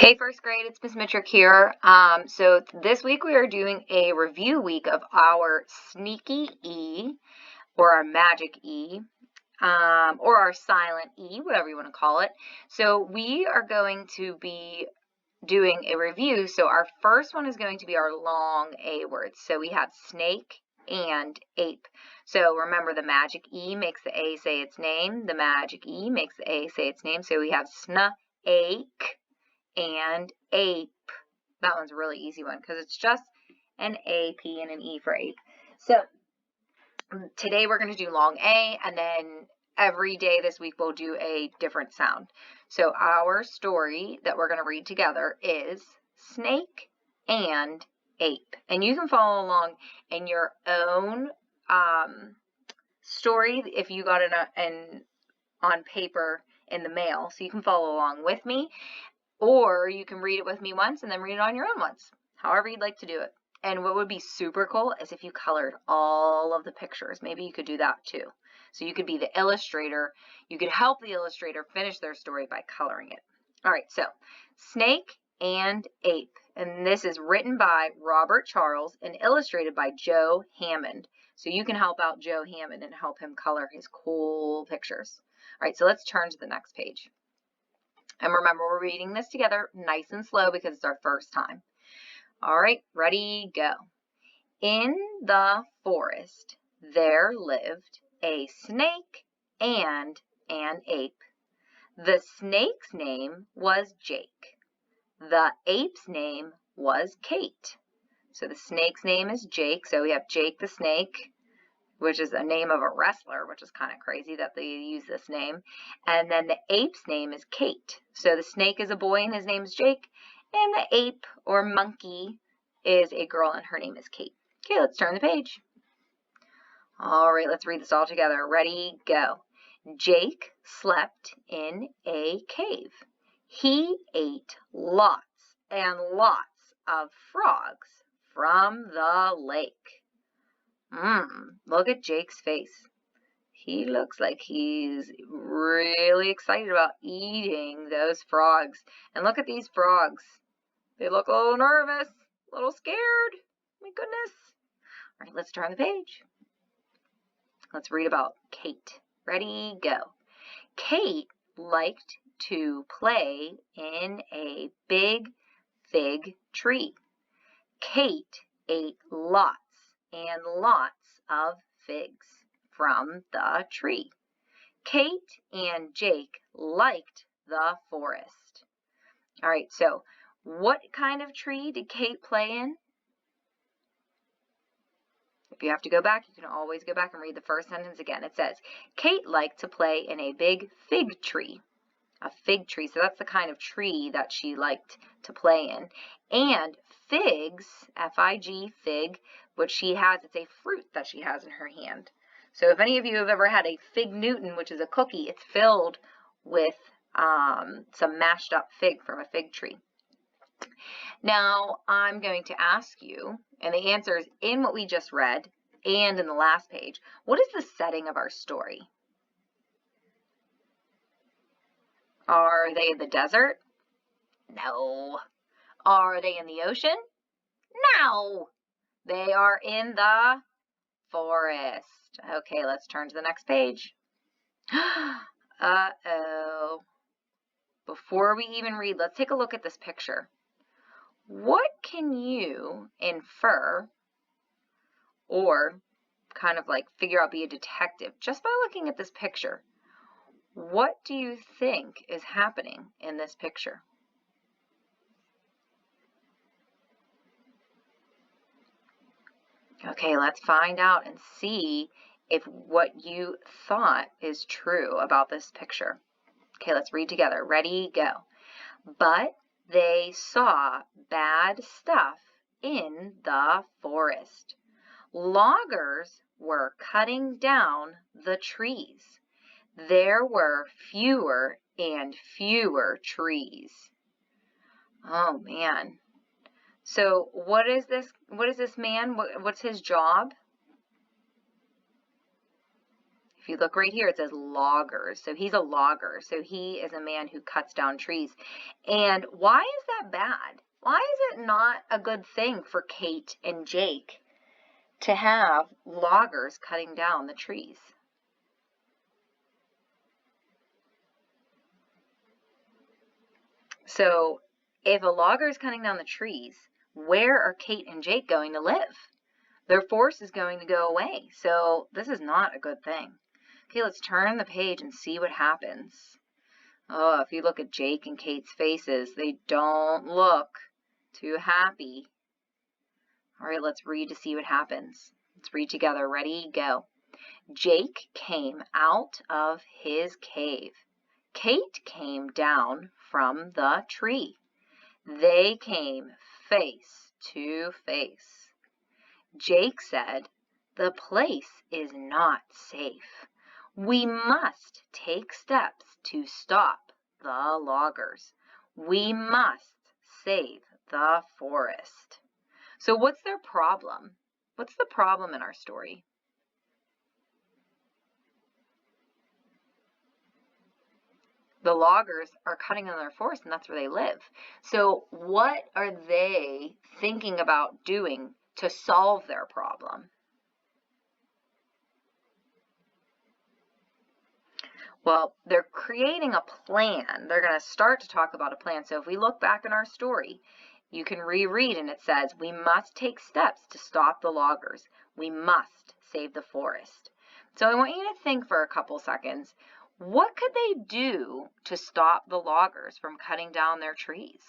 Hey, first grade, it's Miss Mitchell here. So this week we are doing a review week of our sneaky E, or our magic E, or our silent E, whatever you want to call it. So we are going to be doing a review. So our first one is going to be our long A words. So we have snake and ape. So remember, the magic E makes the A say its name. The magic E makes the A say its name. So we have snake and ape. That one's a really easy one because it's just an A, P, and an E for ape. So today we're going to do long A, and then every day this week we'll do a different sound. So our story that we're going to read together is Snake and Ape. And you can follow along in your own story if you got it on paper in the mail. So you can follow along with me. Or you can read it with me once and then read it on your own once, however you'd like to do it. And what would be super cool is if you colored all of the pictures. Maybe you could do that too. So you could be the illustrator. You could help the illustrator finish their story by coloring it. All right, so Snake and Ape. And this is written by Robert Charles and illustrated by Joe Hammond. So you can help out Joe Hammond and help him color his cool pictures. All right, so let's turn to the next page. And remember, we're reading this together nice and slow because it's our first time. All right, ready, go. In the forest, there lived a snake and an ape. The snake's name was Jake. The ape's name was Kate. So the snake's name is Jake. So we have Jake the snake, which is a name of a wrestler, which is kind of crazy that they use this name. And then the ape's name is Kate. So the snake is a boy and his name is Jake. And the ape or monkey is a girl and her name is Kate. Okay, let's turn the page. All right, let's read this all together. Ready, go. Jake slept in a cave. He ate lots and lots of frogs from the lake. Look at Jake's face. He looks like he's really excited about eating those frogs. And look at these frogs. They look a little nervous, a little scared. My goodness. All right, let's turn the page. Let's read about Kate. Ready, go. Kate liked to play in a big fig tree. Kate ate lots and lots of figs from the tree. Kate and Jake liked the forest. All right, so what kind of tree did Kate play in? If you have to go back, you can always go back and read the first sentence again. It says, Kate liked to play in a big fig tree. A fig tree, so that's the kind of tree that she liked to play in. And figs, F-I-G, fig, which she has, it's a fruit that she has in her hand. So if any of you have ever had a fig Newton, which is a cookie, it's filled with some mashed up fig from a fig tree. Now I'm going to ask you, and the answer is in what we just read and in the last page, what is the setting of our story? Are they in the desert? No. Are they in the ocean? No. They are in the forest. Okay, let's turn to the next page. Uh-oh. Before we even read, let's take a look at this picture. What can you infer or kind of like figure out, be a detective, just by looking at this picture? What do you think is happening in this picture? Okay, let's find out and see if what you thought is true about this picture. Okay, let's read together. Ready, go. But they saw bad stuff in the forest. Loggers were cutting down the trees. There were fewer and fewer trees. Oh man. So what is this man? What's his job? If you look right here, it says loggers. So he's a logger. So he is a man who cuts down trees. And why is that bad? Why is it not a good thing for Kate and Jake to have loggers cutting down the trees? So if a logger is cutting down the trees, where are Kate and Jake going to live? Their forest is going to go away. So this is not a good thing. Okay, let's turn the page and see what happens. Oh, if you look at Jake and Kate's faces, they don't look too happy. All right, let's read to see what happens. Let's read together. Ready, go. Jake came out of his cave. Kate came down from the tree. They came face to face. Jake said, "The place is not safe. We must take steps to stop the loggers. We must save the forest." So what's their problem? What's the problem in our story? The loggers are cutting down their forest, and that's where they live. So what are they thinking about doing to solve their problem? Well, they're creating a plan. They're going to start to talk about a plan. So if we look back in our story, you can reread, and it says, we must take steps to stop the loggers. We must save the forest. So I want you to think for a couple seconds. What could they do to stop the loggers from cutting down their trees?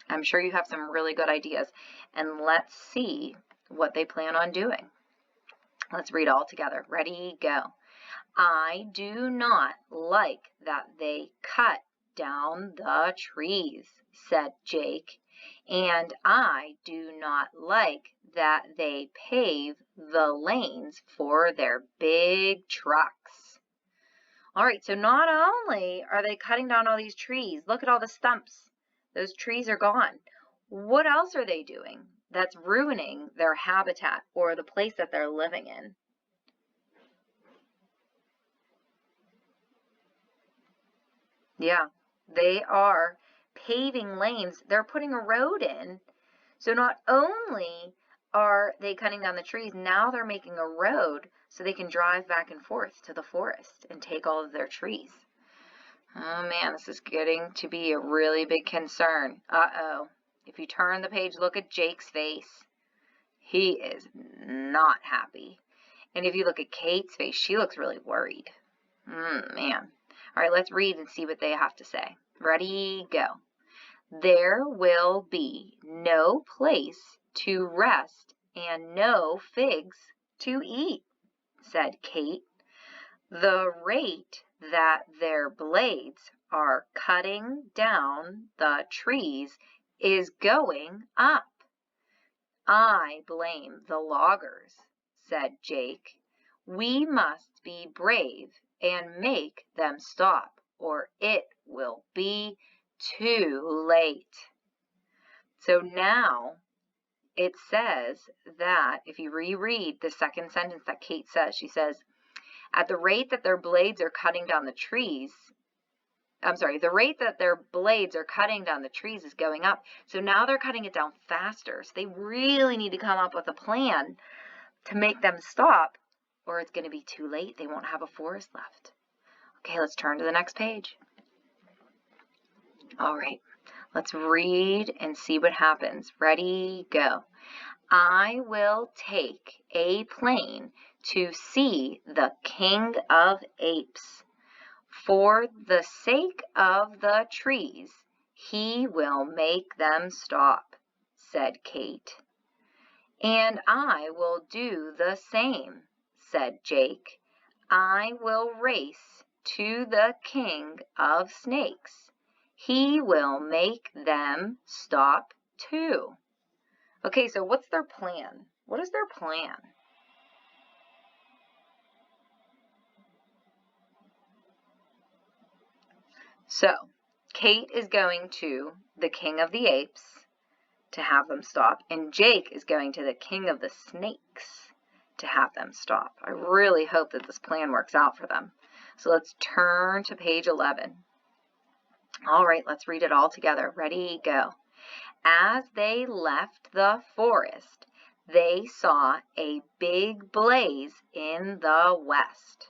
I'm sure you have some really good ideas, and let's see what they plan on doing. Let's read all together. Ready, go. I do not like that they cut down the trees, said Jake, and I do not like that they pave the lanes for their big trucks. All right, so not only are they cutting down all these trees, look at all the stumps. Those trees are gone. What else are they doing that's ruining their habitat or the place that they're living in? Yeah, they are paving lanes. They're putting a road in. So not only are they cutting down the trees, now they're making a road so they can drive back and forth to the forest and take all of their trees. Oh man, this is getting to be a really big concern. Uh-oh. If you turn the page, look at Jake's face. He is not happy. And if you look at Kate's face, she looks really worried. Man. All right, let's read and see what they have to say. Ready, go. There will be no place to rest and no figs to eat, said Kate. The rate that their blades are cutting down the trees is going up. I blame the loggers, said Jake. We must be brave and make them stop, or it will be too late. So now it says that if you reread the second sentence that Kate says, she says, at the rate that their blades are cutting down the trees, the rate that their blades are cutting down the trees is going up. So now they're cutting it down faster. So they really need to come up with a plan to make them stop, or it's going to be too late. They won't have a forest left. Okay, let's turn to the next page. All right, let's read and see what happens. Ready, go. I will take a plane to see the King of Apes. For the sake of the trees, he will make them stop, said Kate. And I will do the same, said Jake. I will race to the King of Snakes. He will make them stop too. Okay, so what's their plan? What is their plan? So, Kate is going to the King of the Apes, to have them stop. And Jake is going to the king of the snakes to have them stop. I really hope that this plan works out for them. So let's turn to page 11. All right, let's read it all together. Ready, go. As they left the forest, they saw a big blaze in the west.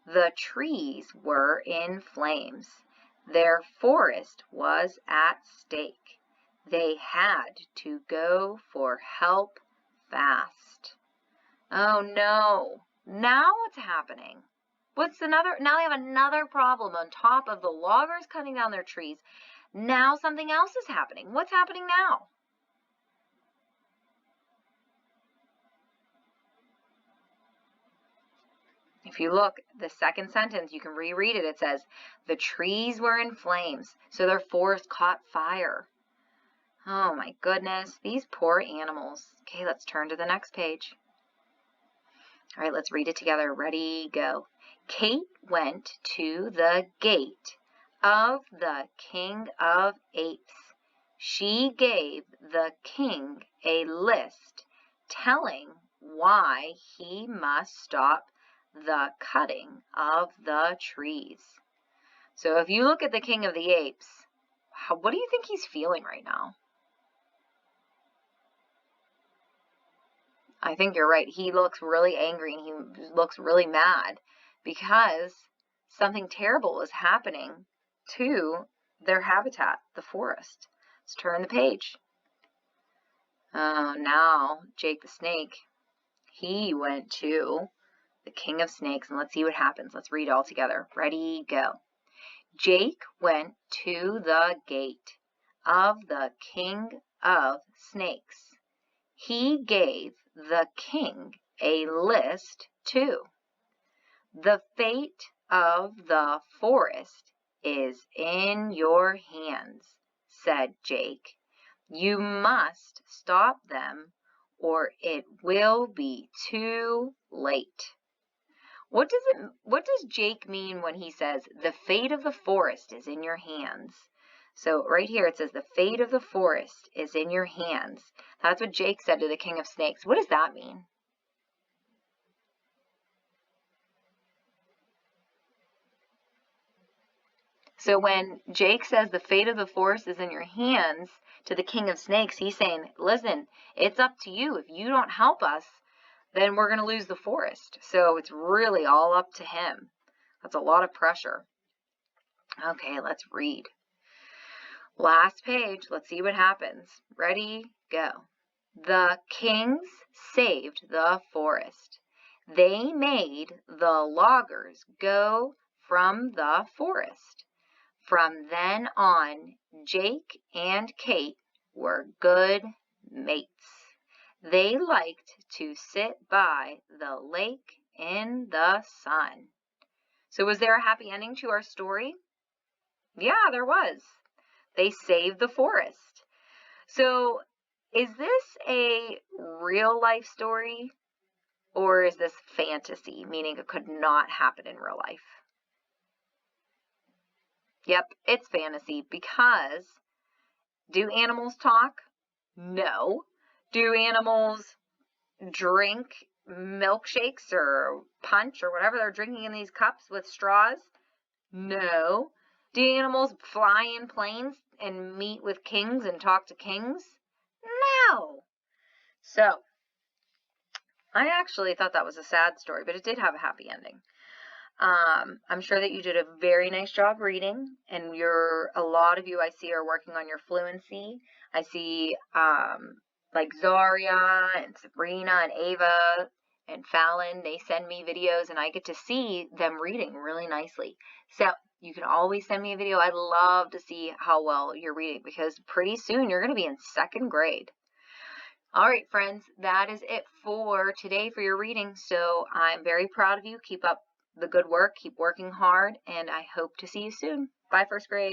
The trees were in flames. Their forest was at stake. They had to go for help fast. Oh no, now what's happening? Now they have another problem on top of the loggers cutting down their trees. Now something else is happening. What's happening now? If you look, the second sentence, you can reread it. It says, the trees were in flames, so their forest caught fire. Oh my goodness, these poor animals. Okay, let's turn to the next page. All right, let's read it together. Ready, go. Kate went to the gate of the King of Apes. She gave the king a list telling why he must stop the cutting of the trees. So if you look at the King of the Apes, what do you think he's feeling right now? I think you're right. He looks really angry and he looks really mad because something terrible is happening to their habitat, the forest. Let's turn the page. Oh, now Jake the Snake, he went to the King of Snakes, and let's see what happens. Let's read all together. Ready, go. Jake went to the gate of the King of Snakes. He gave the king a list too. The fate of the forest is in your hands, said Jake. You must stop them or it will be too late. What does Jake mean when he says the fate of the forest is in your hands? So right here it says the fate of the forest is in your hands. That's what Jake said to the King of Snakes. What does that mean? So when Jake says the fate of the forest is in your hands to the King of Snakes, he's saying, listen, it's up to you. If you don't help us, then we're going to lose the forest. So it's really all up to him. That's a lot of pressure. Okay, let's read. Last page. Let's see what happens. Ready, go. The kings saved the forest. They made the loggers go from the forest. From then on, Jake and Kate were good mates. They liked to sit by the lake in the sun. So was there a happy ending to our story? Yeah, there was. They saved the forest. So is this a real life story or is this fantasy, meaning it could not happen in real life? Yep, it's fantasy because do animals talk? No. Do animals drink milkshakes or punch or whatever they're drinking in these cups with straws? No. Do animals fly in planes and meet with kings and talk to kings? No. So, I actually thought that was a sad story, but it did have a happy ending. I'm sure that you did a very nice job reading, and a lot of you I see are working on your fluency. I see like Zaria and Sabrina and Ava and Fallon, they send me videos and I get to see them reading really nicely. So you can always send me a video. I'd love to see how well you're reading because pretty soon you're going to be in 2nd grade. All right, friends, that is it for today for your reading. So I'm very proud of you. Keep up the good work. Keep working hard, and I hope to see you soon. Bye, 1st grade.